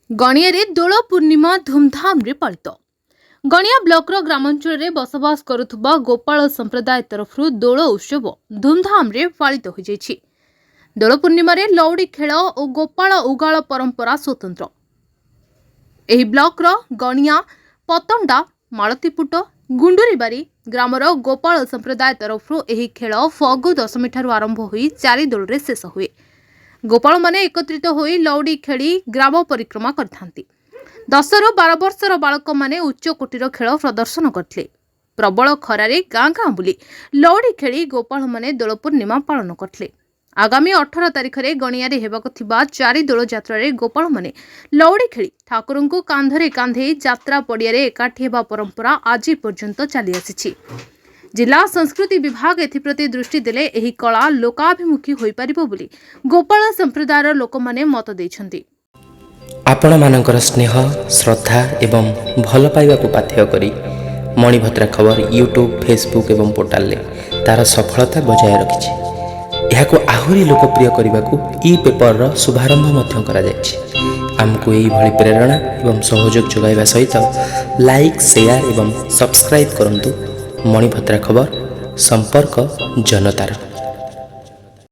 गणिया दोल पूर्णिमा धूमधाम रे पालित। गणिया ब्लॉकर ग्रामांचल में बसवास करुवा गोपाल संप्रदाय तरफ दोल उत्सव धूमधाम रे पालित हो जाइछि। दोल पूर्णिमा रे लौड़ी खेल और गोपाल उगाल परंपरा स्वतंत्र। एही ब्लॉकर गणिया पतंडा मालतीपुट गुंडुरीबारी ग्रामर गोपाल संप्रदाय तरफ एही खेल फगु दशमी ठारू आरंभ होई 4 दोल रे शेष हुए। गोपाल माने एकत्रित होई लौड़ी खेली ग्राम परिक्रमा करथांती। 10 ରୁ 12 वर्षर बालक माने उच्च कोटीर खेल प्रदर्शन करथिले। प्रबल खरारे गाँ गाँ बुली लौड़ी खेली गोपाल माने दोल पूर्णिमा पालन करथिले। आगामी 18 तारिख रे गणिया रे हेबाक थिबा 4 दोल यात्रा रे गोपाल माने लौड़ी खेली ठाकुर को कांधरे कांधे यात्रा पड़िया रे एकाठी हेबा परंपरा आज पर्यंत चली आसीछि। जिला संस्कृति विभाग एथिप्रति दृष्टि देले एही कला लोकाभिमुखी होई परिबो बोली गोपाल संप्रदायर लोक माने मत दैछन्ति। आपण मानकर स्नेह श्रद्धा एवं भल पाइबा को पाथेय करी मणिभद्रा खबर यूट्यूब फेसबुक एवं पोर्टाल ले तार सफलता बजाय रखिछि। एहाको आहुरी लोकप्रिय करने को ई पेपर रो शुभारंभ मध्य करा जायछि। आमको एही भली प्रेरणा एवं सहयोग जोगाइबा सहित लाइक शेयर एवं सब्सक्राइब करंतु। मणिभद्रा खबर संपर्क जनतार।